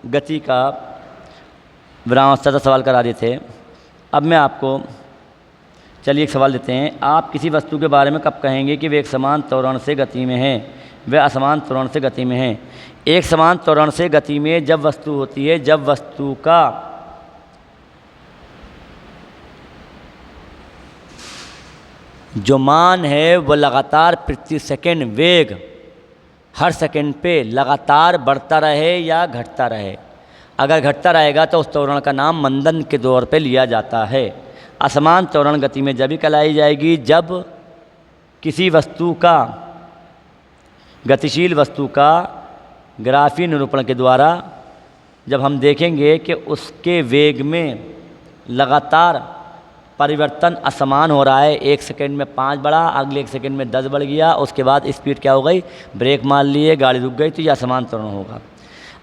गति का विरामावस्था का सवाल करा रहे थे। अब मैं आपको चलिए एक सवाल देते हैं। आप किसी वस्तु के बारे में कब कहेंगे कि वे एक समान त्वरण से गति में है, वे असमान त्वरण से गति में है? एक समान त्वरण से गति में जब वस्तु होती है जब वस्तु का जो मान है वो लगातार प्रति सेकंड वेग हर सेकंड पे लगातार बढ़ता रहे या घटता रहे। अगर घटता रहेगा तो उस त्वरण का नाम मंदन के तौर पे लिया जाता है। असमान त्वरण गति में जब ही कहलाई जाएगी जब किसी वस्तु का गतिशील वस्तु का ग्राफीय निरूपण के द्वारा जब हम देखेंगे कि उसके वेग में लगातार परिवर्तन असमान हो रहा है। एक सेकंड में 5 बढ़ा, अगले एक सेकंड में 10 बढ़ गया, उसके बाद स्पीड क्या हो गई, ब्रेक मार लिए, गाड़ी रुक गई, तो यह असमान त्वरण होगा।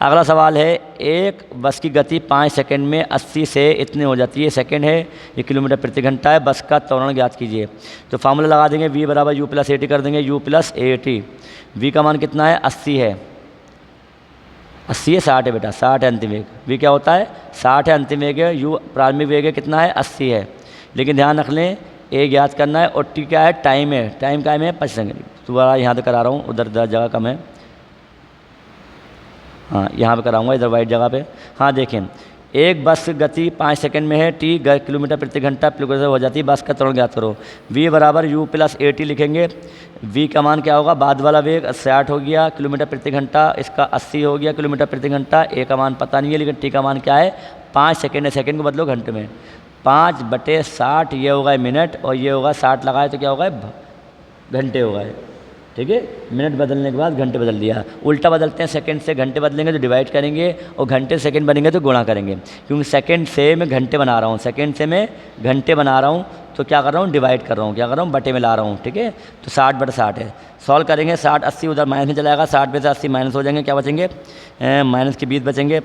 अगला सवाल है, एक बस की गति 5 सेकंड में 80 से इतने हो जाती है, सेकंड है, ये किलोमीटर प्रति घंटा है, बस का त्वरण ज्ञात कीजिए। तो फार्मूला लगा देंगे, v बराबर u प्लस ए टी कर देंगे, u plus A T. v का मान कितना है, 80 है, 80 है, 60 है बेटा, 60 है अंतिम वेग। v क्या होता है, 60 है अंतिम वेग है, u प्रारंभिक वेग है कितना है, 80 है। लेकिन ध्यान रख लें, ए ज्ञात करना है और टी क्या है, टाइम है, टाइम का है 25 सेकंड। दोबारा यहाँ पे करा रहा हूँ, उधर जगह कम है, हाँ यहाँ पे कराऊंगा, इधर वाइट जगह पे। हाँ देखें, एक बस की गति 5 सेकंड में है, टी किलोमीटर प्रति घंटा किलोमीटर हो जाती है, बस का त्वरण ज्ञात करो। v बराबर u प्लस ए टी लिखेंगे। v का मान क्या होगा, बाद वाला वेग 60 हो गया किलोमीटर प्रति घंटा, इसका 80 हो गया किलोमीटर प्रति घंटा। ए का मान पता नहीं है, लेकिन टी का मान क्या है, 5 सेकंड है, सेकंड को बदलो घंटे में, 5/60 ये होगा मिनट, और ये होगा 60 लगाए तो क्या होगा, घंटे होगा। ठीक है, मिनट बदलने के बाद घंटे बदल दिया। उल्टा बदलते हैं, सेकंड से घंटे बदलेंगे तो डिवाइड करेंगे, और घंटे सेकंड बनेंगे तो गुणा करेंगे, क्योंकि सेकंड से मैं घंटे बना रहा हूँ, सेकंड से मैं घंटे बना रहा हूँ, तो क्या कर रहा हूँ, डिवाइड कर रहा हूँ, क्या कर रहा हूँ, बटे में ला रहा हूँ। ठीक है, तो 60/60 है। सॉल्व करेंगे, 60 80 उधर माइनस में चला जाएगा, 60 में से 80 माइनस हो जाएंगे, क्या बचेंगे, माइनस के 20 बचेंगे।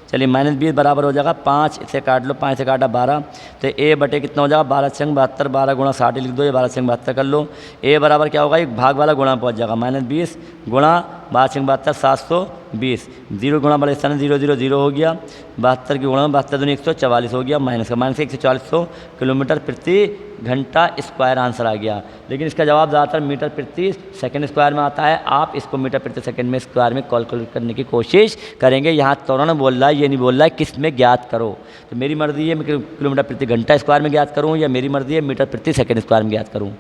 चलिए -20 बराबर हो जाएगा 5, इसे काट लो, 5 से काटा 12, तो ए बटे कितना हो जाएगा, 12 संग 72, 12 गुणा 60 लिख दो, ये 12 संग 72 कर लो। ए बराबर क्या होगा, एक भाग वाला गुणा पहुंच जाएगा, -20 गुणा 12 संग 72 720, 0 गुणा बड़े स्थान 0 0 0 हो गया, 72 की गुणा 72 दूनी 144 हो गया, माइनस का माइनस 144 किलोमीटर प्रति घंटा स्क्वायर आंसर आ गया। लेकिन इसका जवाब ज़्यादातर मीटर प्रति सेकंड स्क्वायर में आता है, आप इसको मीटर प्रति सेकंड में स्क्वायर में कैलकुलेट करने की कोशिश करेंगे। यहाँ त्वरण बोल रहा है, ये नहीं बोल रहा है किस में ज्ञात करो। तो मेरी मर्ज़ी है मैं किलोमीटर प्रति घंटा स्क्वायर में ज्ञात करूँ, या मेरी मर्ज़ी है मीटर प्रति सेकंड स्क्वायर में ज्ञात करूँ,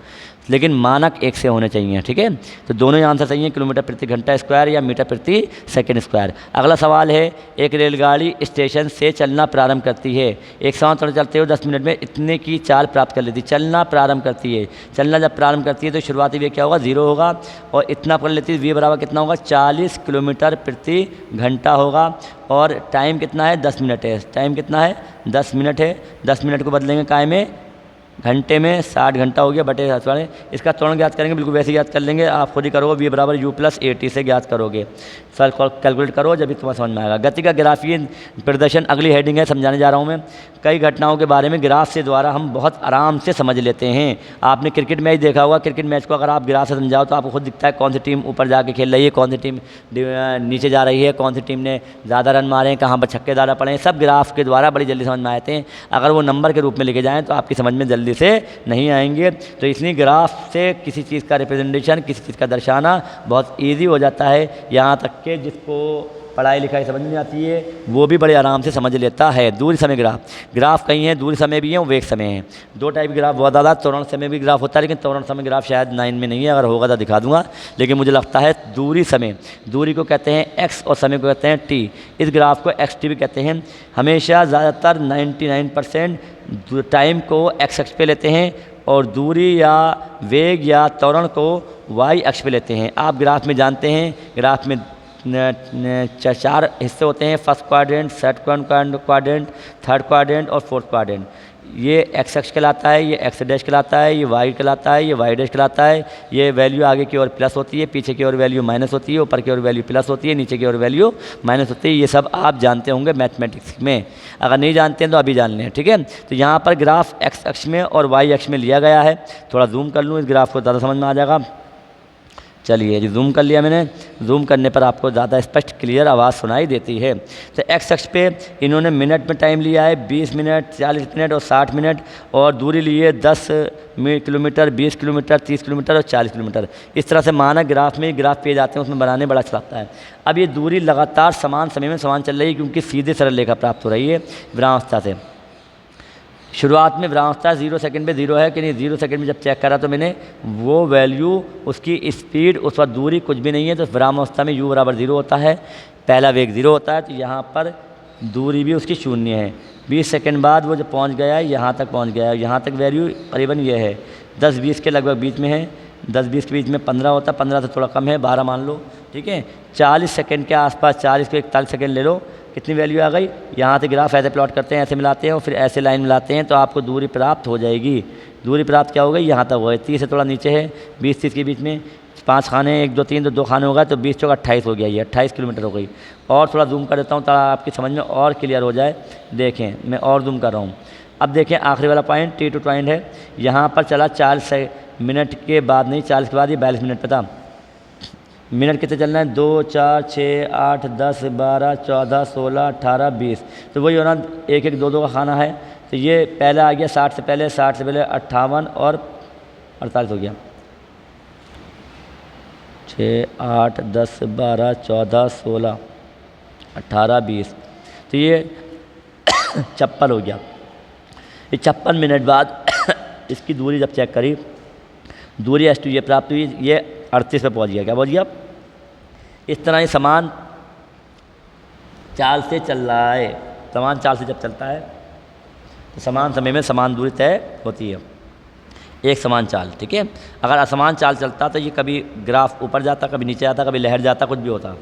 लेकिन मानक एक से होने चाहिए। ठीक है, तो दोनों ही आंसर सही है, किलोमीटर प्रति घंटा स्क्वायर या मीटर प्रति सेकंड स्क्वायर। अगला सवाल है, एक रेलगाड़ी स्टेशन से चलना प्रारंभ करती है, एक समान त्वरण चलते हुए 10 मिनट में इतने की चाल प्राप्त कर लेती है। चलना प्रारंभ करती है, चलना जब प्रारंभ करती है तो शुरुआती वेग क्या होगा, 0 होगा, और इतना कर लेती है, v बराबर कितना होगा, 40 किलोमीटर प्रति घंटा होगा, और टाइम कितना है, 10 मिनट है। टाइम कितना है, 10 मिनट है, 10 मिनट को बदलेंगे काय में, घंटे में, 60 घंटा हो गया बटे 10। इसका त्वरण ज्ञात करेंगे, बिल्कुल वैसे ज्ञात कर लेंगे, आप खुद ही करोगे, v बराबर u प्लस ए टी से ज्ञात करोगे। सर कैलकुलेट करो, जब भी तुम्हें समझ में आएगा। गति का ग्राफीय प्रदर्शन अगली हेडिंग है, समझाने जा रहा हूँ मैं। कई घटनाओं के बारे में ग्राफ से द्वारा हम बहुत आराम से समझ लेते हैं। आपने क्रिकेट मैच देखा होगा, क्रिकेट मैच को अगर आप ग्राफ से समझाओ तो आपको खुद दिखता है कौन सी टीम ऊपर जाके खेल रही है, कौन सी टीम नीचे जा रही है, कौन सी टीम ने ज़्यादा रन मारे हैं, कहाँ पर छक्के ज़्यादा पड़े हैं, सब ग्राफ के द्वारा बड़ी जल्दी समझ में आते हैं। अगर वो नंबर के रूप में लिखे जाएँ तो आपकी समझ में जल्दी से नहीं आएंगे। तो इसलिए ग्राफ से किसी चीज़ का रिप्रेजेंटेशन, किसी चीज़ का दर्शाना बहुत ईजी हो जाता है। यहाँ तक कि जिसको पढ़ाई लिखाई समझ में आती है वो भी बड़े आराम से समझ लेता है। दूरी समय ग्राफ, ग्राफ कई हैं, दूरी समय भी है और वेग समय है, दो टाइप ग्राफ बहुत ज़्यादा। त्वरण समय भी ग्राफ होता है, लेकिन त्वरण समय ग्राफ शायद 9 में नहीं है, अगर होगा तो दिखा दूंगा। लेकिन मुझे लगता है दूरी समय, दूरी को कहते हैं x और समय को कहते हैं t। इस ग्राफ को xt भी कहते हैं। हमेशा ज़्यादातर 99% टाइम को x अक्ष पे लेते हैं और दूरी या वेग या त्वरण को y अक्ष पे लेते हैं। आप ग्राफ में जानते हैं, ग्राफ में 4 हिस्से होते हैं, first quadrant, second quadrant, third quadrant और फोर्थ क्वाड्रेंट। ये एक्स अक्ष कहलाता है, ये एक्स डैश कहलाता है, ये वाई कहलाता है, ये वाई डैश कहलाता है। ये वैल्यू आगे की ओर प्लस होती है, पीछे की ओर वैल्यू माइनस होती है, ऊपर की ओर वैल्यू प्लस होती है, नीचे की ओर वैल्यू माइनस होती है। ये सब आप जानते होंगे मैथमेटिक्स में, अगर नहीं जानते हैं तो अभी जान लें, ठीक है। तो यहाँ पर ग्राफ एक्स अक्ष में और वाई अक्ष में लिया गया है। थोड़ा जूम कर लूँ इस ग्राफ को, ज़्यादा समझ में आ जाएगा। चलिए जी, जूम कर लिया मैंने। जूम करने पर आपको ज़्यादा स्पष्ट क्लियर आवाज़ सुनाई देती है। तो एक्स अक्ष पे इन्होंने मिनट में टाइम लिया है 20 मिनट, 40 मिनट और 60 मिनट, और दूरी ली है 10 किलोमीटर, 20 किलोमीटर, 30 किलोमीटर और 40 किलोमीटर। इस तरह से मानक ग्राफ में ग्राफ पेज आते हैं, उसमें बनाने बड़ा अच्छा लगता है। अब ये दूरी लगातार समान समय में समान चल रही है, क्योंकि सीधे सरल रेखा प्राप्त हो रही है विरामावस्था से। शुरुआत में विरामावस्था 0 सेकंड पे 0 है कि नहीं, 0 सेकंड में जब चेक करा तो मैंने वो वैल्यू, उसकी स्पीड, उस वक्त दूरी कुछ भी नहीं है, तो विरामावस्था में u बराबर 0 होता है, पहला वेग 0 होता है, तो यहाँ पर दूरी भी उसकी 0 है। 20 सेकंड बाद वो जो पहुँच गया है, यहाँ तक पहुँच गया है, यहाँ तक वैल्यू करीबन ये है 10-20 के लगभग बीच में है। 10-20 के बीच में 15 होता है, 15 से थोड़ा कम है, 12 मान लो, ठीक है। 40 सेकंड के आसपास, 40 को 41 सेकंड ले लो, कितनी वैल्यू आ गई। यहाँ से ग्राफ ऐसे प्लॉट करते हैं, ऐसे मिलाते हैं और फिर ऐसे लाइन मिलाते हैं, तो आपको दूरी प्राप्त हो जाएगी। दूरी प्राप्त क्या हो गई, यहाँ तक हो गई। 30 से थोड़ा नीचे है, 20-30 के बीच में 5 खाने, 1 2 3 तो 2 खाने होगा, तो 20 चौक 28 हो गया, ये 28 किलोमीटर हो गई। और थोड़ा जूम कर देता हूँ ताकि आपकी समझ में और क्लियर हो जाए। देखें, मैं और जूम कर रहा हूँ। अब देखें आखिरी वाला पॉइंट T2 पॉइंट है, यहाँ पर चला 40 मिनट के बाद, नहीं 40 के बाद, ये 42 मिनट पे था। मिनट कितने चलना है, 2 4 6 8 10 12 14 16 18 20, तो वही होना 1 1 2 2 का खाना है। तो ये पहला आ गया 60 से पहले, 60 से पहले 58 और 48 हो गया। 6 8 10 12 14 16 18 20, तो ये 56 हो गया। ये 56 मिनट बाद इसकी दूरी जब चेक करी, दूरी S2 ये प्राप्त हुई, ये 38 पे पहुंच गया। क्या पहुंच गया? इस तरह ही समान चाल से चल रहा है। समान चाल से जब चलता है तो समान समय में समान दूरी तय होती है, एक समान चाल, ठीक है। अगर असमान चाल चलता तो ये कभी ग्राफ ऊपर जाता, कभी नीचे आता, कभी लहर जाता, कुछ भी होता,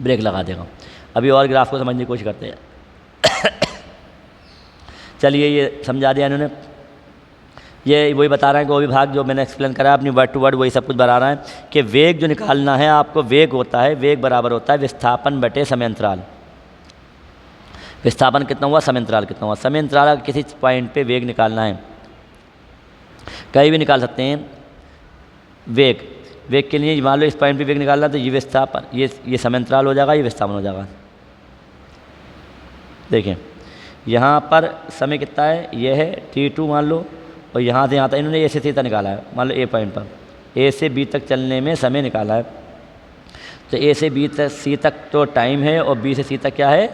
ब्रेक लगा देगा। अभी और ग्राफ को समझने की कोशिश करते हैं। चलिए, ये समझा दिया इन्होंने। ये वही बता रहे हैं कि वो विभाग जो मैंने एक्सप्लेन करा अपनी वर्ड टू वर्ड वही सब कुछ बता रहा है कि वेग जो निकालना है आपको, वेग होता है, वेग बराबर होता है विस्थापन बटे समय अंतराल। विस्थापन कितना हुआ, समय अंतराल कितना हुआ। समय अंतराल किसी पॉइंट पे वेग निकालना है, कहीं भी निकाल सकते हैं वेग। वेग के लिए मान लो इस पॉइंट पे वेग निकालना, तो ये विस्थापन, ये समय अंतराल हो जाएगा, ये विस्थापन हो जाएगा। देखें यहाँ पर समय कितना है, ये है T2 मान लो, और यहाँ से यहाँ तक इन्होंने ए से सी तक निकाला है। मान लो ए पॉइंट पर ए से बी तक चलने में समय निकाला है, तो ए से बी तक सी तक तो टाइम है, और बी से सी तक क्या है,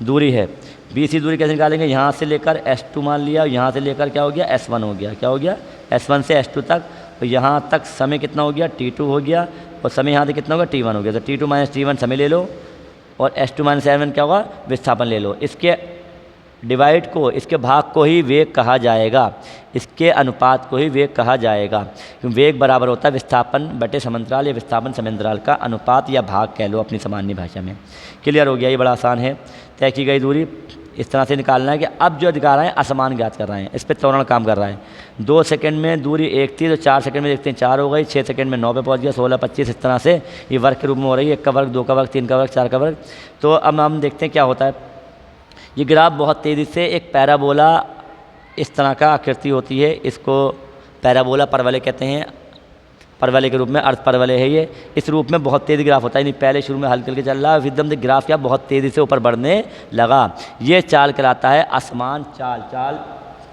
दूरी है। बी सी दूरी कैसे निकालेंगे, यहाँ से लेकर S2 मान लिया, यहाँ से लेकर क्या हो गया, S1 हो गया। क्या हो गया, S1 से S2 तक, तो यहाँ तक समय कितना हो गया, T2 हो गया, और समय यहाँ से कितना होगा, T1 हो गया। तो T2 माइनस T1 समय ले लो, और S2 माइनस S1 क्या होगा, विस्थापन ले लो। इसके डिवाइड को, इसके भाग को ही वेग कहा जाएगा, इसके अनुपात को ही वेग कहा जाएगा। क्योंकि वेग बराबर होता है विस्थापन बटे समंतराल या विस्थापन समंतराल का अनुपात या भाग कह लो अपनी सामान्य भाषा में। क्लियर हो गया, ये बड़ा आसान है। तय की गई दूरी इस तरह से निकालना है कि अब जो दिखा रहे हैं असमान ज्ञात कर रहे हैं, इस पर त्वरण काम कर रहा है। 2 सेकंड में दूरी 1 थी, तो 4 सेकंड में देखते हैं 4 हो गई, 6 सेकंड में 9 पे पहुंच गया, 16 25, इस तरह से ये वर्ग के रूप में हो रही है। 1 का वर्ग, 2 का वर्ग, 3 का वर्ग, 4 का वर्ग। तो अब हम देखते हैं क्या होता है। ये ग्राफ बहुत तेज़ी से एक पैराबोला इस तरह का आकृति होती है, इसको पैराबोला परवलय कहते हैं, परवलय के रूप में, अर्थ परवलय है ये। इस रूप में बहुत तेज़ ग्राफ होता है, नहीं पहले शुरू में हल्के हल्के चल रहा है, एकदम से ग्राफ क्या बहुत तेज़ी से ऊपर बढ़ने लगा। ये चाल कहलाता है असमान चाल। चाल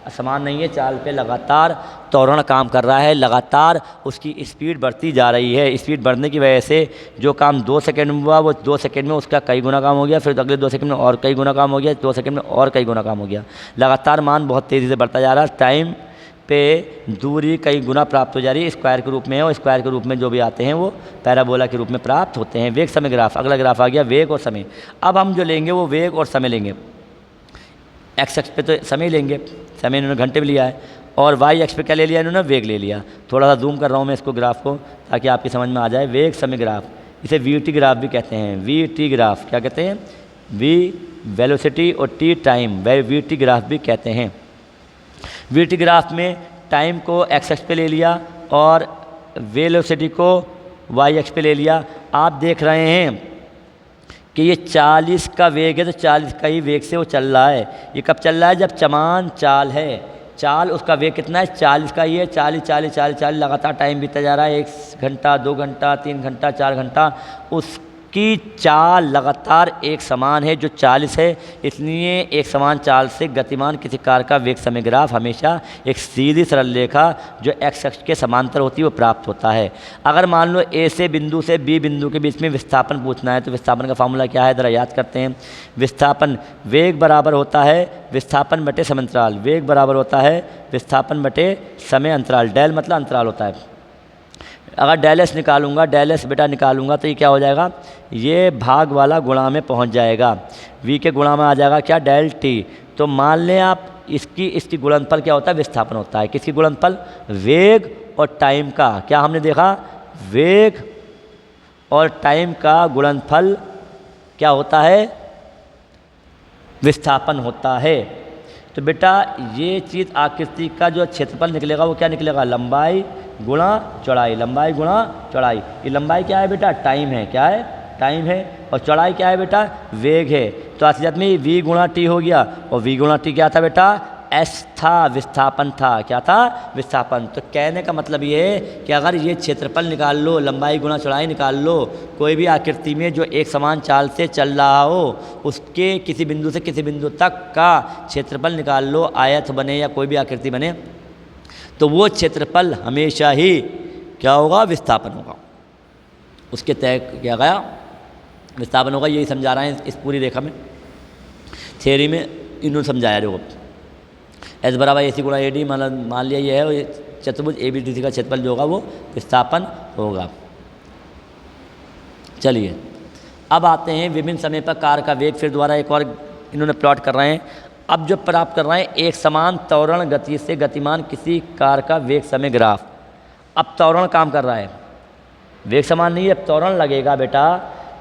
असमान नहीं है, चाल पे लगातार त्वरण काम कर रहा है, लगातार उसकी स्पीड बढ़ती जा रही है। स्पीड बढ़ने की वजह से जो काम 2 सेकंड में हुआ वो 2 सेकंड में उसका कई गुना काम हो गया, फिर अगले 2 सेकंड में और कई गुना काम हो गया, 2 सेकंड में और कई गुना काम हो गया। लगातार मान बहुत तेज़ी से बढ़ता जा रहा है। टाइम पे दूरी कई गुना प्राप्त हो जा रही है, स्क्वायर के रूप में है, और स्क्वायर के रूप में जो भी आते हैं वो पैराबोला के रूप में प्राप्त होते हैं। वेग समय ग्राफ, अगला ग्राफ आ गया वेग और समय। अब हम जो लेंगे वो वेग और समय लेंगे। एक्स एक्स पे तो समय लेंगे, समय इन्होंने घंटे में लिया है, और वाई एक्स पे क्या ले लिया इन्होंने, वेग ले लिया। थोड़ा सा जूम कर रहा हूँ मैं इसको ग्राफ को ताकि आपकी समझ में आ जाए। वेग समय ग्राफ, इसे VT ग्राफ भी कहते हैं। VT ग्राफ क्या कहते हैं, V वेलोसिटी और T टाइम, वह VT ग्राफ भी कहते हैं। VT ग्राफ में टाइम को एक्स एक्स पे ले लिया और वेलोसिटी को वाई एक्स पे ले लिया। आप देख रहे हैं कि ये 40 का वेग है, तो 40 का ही वेग से वो चल रहा है। ये कब चल रहा है, जब समान चाल है। चाल उसका वेग कितना है 40 का, ये 40 40 40 40 लगातार टाइम बीतता जा रहा है, 1 घंटा 2 घंटा 3 घंटा 4 घंटा, उसकी चाल लगातार एक समान है जो 40 है। इसलिए एक समान चाल से गतिमान किसी कार का वेग समय ग्राफ हमेशा एक सीधी सरल रेखा जो एक्स अक्ष के समांतर होती है वो प्राप्त होता है। अगर मान लो ए से बिंदु से बी बिंदु के बीच में विस्थापन पूछना है तो विस्थापन का फार्मूला क्या है, ज़रा याद करते हैं। विस्थापन वेग बराबर होता है विस्थापन बटे समय अंतराल, वेग बराबर होता है विस्थापन बटे समय अंतराल। डेल मतलब अंतराल होता है। अगर डेल एस निकालूंगा, डेल एस बेटा निकालूंगा तो ये क्या हो जाएगा, ये भाग वाला गुणा में पहुंच जाएगा, v के गुणा में आ जाएगा क्या, डेल टी। तो मान लें आप इसकी गुणनफल क्या होता है, विस्थापन होता है। किसकी गुणनफल, वेग और टाइम का। क्या हमने देखा, वेग और टाइम का गुणनफल क्या होता है, विस्थापन होता है। तो बेटा ये चीज़ आकृति का जो क्षेत्रफल निकलेगा वो क्या निकलेगा, लंबाई गुणा चौड़ाई, लंबाई गुणा चौड़ाई। ये लंबाई क्या है बेटा, टाइम है, क्या है, टाइम है। और चौड़ाई क्या है बेटा, वेग है। तो असलियत में v गुणा टी हो गया, और v गुणा टी क्या था बेटा, s था, विस्थापन था। क्या था, विस्थापन। तो कहने का मतलब ये है कि अगर ये क्षेत्रफल निकाल लो, लंबाई गुणा चौड़ाई निकाल लो, कोई भी आकृति में जो एक समान चाल से चल रहा हो उसके किसी बिंदु से किसी बिंदु तक का क्षेत्रफल निकाल लो, आयत बने या कोई भी आकृति बने, तो वो क्षेत्रफल हमेशा ही क्या होगा, विस्थापन होगा। उसके तय किया गया विस्थापन होगा। यही समझा रहे हैं इस पूरी रेखा में, थियरी में इन्होंने समझाया। देखो एस बराबर ए सी गुणा ए डी मान लिया ये है, और चतुर्भुज ए बी डी सी का क्षेत्रफल जो होगा वो विस्थापन होगा। चलिए अब आते हैं विभिन्न समय पर कार का वेग। फिर दोबारा एक और इन्होंने प्लॉट कर रहे हैं। अब जो प्राप्त कर रहे हैं एक समान त्वरण गति से गतिमान किसी कार का वेग समय ग्राफ। अब त्वरण काम कर रहा है, वेग समान नहीं है, अब त्वरण लगेगा बेटा,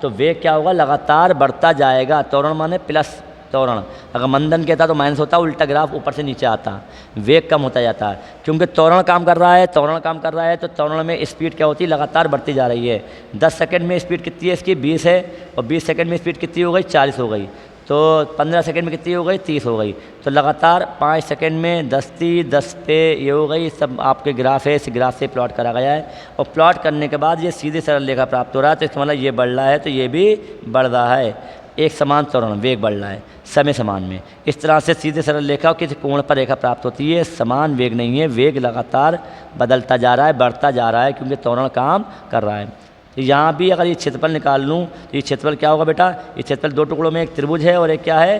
तो वेग क्या होगा, लगातार बढ़ता जाएगा। त्वरण माने प्लस त्वरण, अगर मंदन कहता तो माइनस होता, उल्टा ग्राफ ऊपर से नीचे आता, वेग कम होता जाता है। क्योंकि त्वरण काम कर रहा है, त्वरण काम कर रहा है, तो त्वरण में स्पीड क्या होती है, लगातार बढ़ती जा रही है। 10 सेकंड में स्पीड कितनी है इसकी, 20 है, और 20 सेकंड में स्पीड कितनी हो गई, 40 हो गई। तो 15 सेकंड में कितनी हो गई, 30 हो गई। तो लगातार 5 सेकंड में 10 30 10 पे ये हो गई। सब आपके ग्राफ है, इस ग्राफ से प्लॉट करा गया है, और प्लॉट करने के बाद ये सीधे सरल रेखा प्राप्त हो रहा है। तो इसका मतलब ये बढ़ रहा है, तो ये भी बढ़ रहा है। एक समान त्वरण, वेग बढ़ रहा है समय समान में। इस तरह से सीधे सरल रेखा और किसी कोण पर रेखा प्राप्त होती है। समान वेग नहीं है, वेग लगातार बदलता जा रहा है, बढ़ता जा रहा है, क्योंकि त्वरण काम कर रहा है। तो यहाँ भी अगर ये क्षेत्रफल निकाल लूँ तो ये क्षेत्रफल क्या होगा बेटा, ये क्षेत्रफल दो टुकड़ों में एक त्रिभुज है और एक क्या है,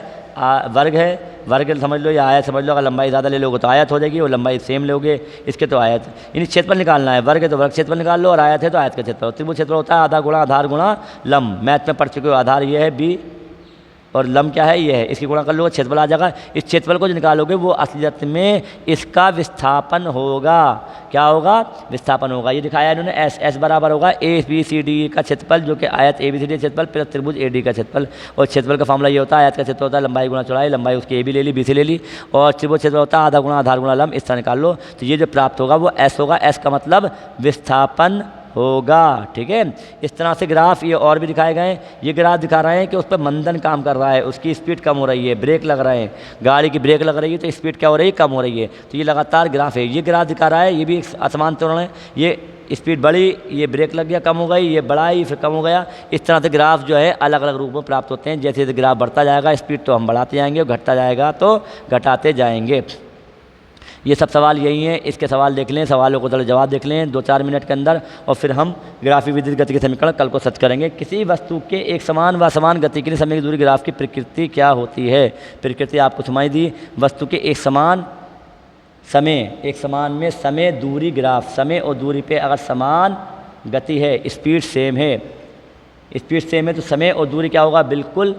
वर्ग है। वर्ग समझ लो या आयत समझ लो। अगर लंबाई ज़्यादा ले लोगे तो आयत हो जाएगी, और लंबाई सेम लोगे इसके तो आयत। यानी क्षेत्रफल निकालना है, वर्ग है तो वर्ग क्षेत्रफल निकाल लो, और आयत है तो आयत का क्षेत्रफल। त्रिभुज क्षेत्रफल होता है आधा गुणा आधार गुणा लंब। मैथ में पढ़ चुके हो, आधार ये है बी और लंब क्या है, ये है। इसकी गुणा कर लोगे, क्षेत्रफल आ जाएगा। इस क्षेत्रफल को जो निकालोगे वो असलियत में इसका विस्थापन होगा। क्या होगा, विस्थापन होगा। ये दिखाया इन्होंने, एस एस बराबर होगा ए बी सी डी का क्षेत्रफल, जो कि आयत ए बी सी डी क्षेत्रफल प्लस त्रिभुज ए डी का क्षेत्रफल। और क्षेत्रफल का फार्मूला ये होता है, आयत का क्षेत्रफल होता है लंबाई गुणा चौड़ाई, लंबाई उसकी ए भी ले ली बी सी ले ली, और त्रिभुज क्षेत्रफल होता है आधा गुणा आधार गुणा लंब। इस तरह निकाल लो। तो ये जो प्राप्त होगा वो एस होगा। एस का मतलब विस्थापन होगा। ठीक है, इस तरह से ग्राफ ये और भी दिखाए गए हैं। ये ग्राफ दिखा रहे हैं कि उस पर मंदन काम कर रहा है, उसकी स्पीड कम हो रही है, ब्रेक लग रहे हैं, गाड़ी की ब्रेक लग रही है तो स्पीड क्या हो रही है, कम हो रही है। तो ये लगातार ग्राफ है। ये ग्राफ दिखा रहा है, ये भी एक असमान त्वरण है। ये स्पीड बढ़ी, ये ब्रेक लग गया, कम हो गई, ये बढ़ाई फिर कम हो गया। इस तरह से ग्राफ जो है अलग अलग रूप में प्राप्त होते हैं। जैसे जैसे ग्राफ बढ़ता जाएगा स्पीड तो हम बढ़ाते जाएंगे, और घटता जाएगा तो घटाते जाएंगे। ये सब सवाल यही हैं। इसके सवाल देख लें, सवालों को जरा जवाब देख लें 2-4 मिनट के अंदर, और फिर हम ग्राफीय विद्युत गति के समीकरण कल को सच करेंगे। किसी वस्तु के एक समान व असमान गति के लिए समय की दूरी ग्राफ की प्रकृति क्या होती है। प्रकृति आपको सुनाई दी। वस्तु के एक समान में समय दूरी ग्राफ, समय और दूरी पे अगर समान गति है, स्पीड सेम है, तो समय और दूरी क्या होगा, बिल्कुल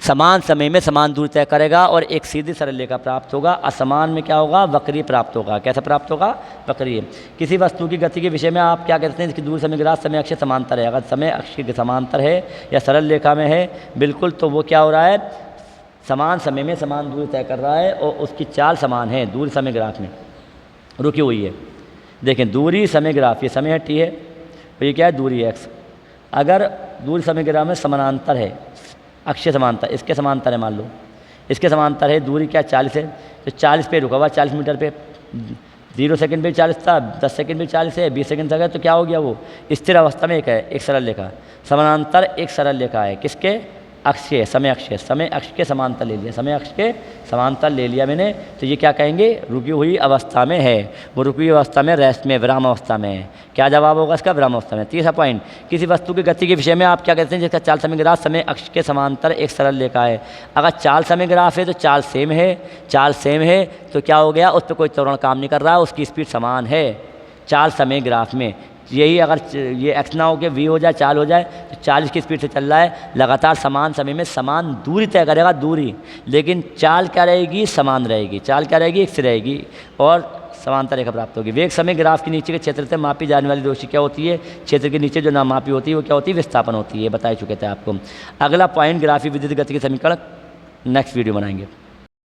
समान समय में समान दूरी तय करेगा और एक सीधी सरल रेखा प्राप्त होगा। असमान में क्या होगा, वक्रीय प्राप्त होगा। कैसा प्राप्त होगा, वक्रीय। किसी वस्तु की गति के विषय में आप क्या कहते हैं, इसकी दूरी समय ग्राफ समय अक्ष समांतर है। अगर समय अक्ष के समांतर है या सरल रेखा में है बिल्कुल, तो वो क्या हो रहा है, समान समय में समान दूरी तय कर रहा है और उसकी चाल समान है। दूरी समय ग्राफ में रुकी हुई है। देखें दूरी समय ग्राफ, ये समय है टी है, और ये क्या है, दूरी एक्स। अगर दूरी समय ग्राफ में समानांतर है, अक्षीय समांतर, इसके समांतर है मान लो, इसके समांतर है, दूरी क्या 40 है, तो 40 पे रुका हुआ, 40 मीटर पे, 0 सेकंड पे 40 था, 10 सेकंड पे 40 है, 20 सेकंड तक है, तो क्या हो गया वो स्थिर अवस्था में एक है, एक सरल रेखा। समानांतर एक सरल रेखा है, किसके, अक्ष के, समय अक्ष के समांतर ले लिया, समय अक्ष के समांतर ले लिया मैंने, तो ये क्या कहेंगे, रुकी हुई अवस्था में है, वो रुकी हुई अवस्था में, रेस्ट में, विराम अवस्था में है। क्या जवाब होगा इसका, विराम अवस्था में। तीसरा पॉइंट, किसी वस्तु की गति के विषय में आप क्या कहते हैं, जिसका चाल समय ग्राफ समय अक्ष के समांतर एक सरल रेखा है। अगर चाल समय ग्राफ है तो चाल सेम है, तो क्या हो गया, उस पर कोई त्वरण काम नहीं कर रहा है, उसकी स्पीड समान है चाल समय ग्राफ में। यही अगर ये एक्स ना हो के वी हो जाए, चाल हो जाए, तो 40 की स्पीड से चल रहा है, लगातार समान समय में समान दूरी तय करेगा, दूरी, लेकिन चाल क्या रहेगी, समान रहेगी, चाल क्या रहेगी, एक से रहेगी और समांतर रेखा प्राप्त होगी। वेग समय ग्राफ के नीचे के क्षेत्र से मापी जाने वाली राशि क्या होती है, क्षेत्र के नीचे जो नामापी होती है वो क्या होती है, विस्थापन होती है, बता चुके थे आपको। अगला पॉइंट, ग्राफी विद्युत गति के समीकरण नेक्स्ट वीडियो बनाएंगे।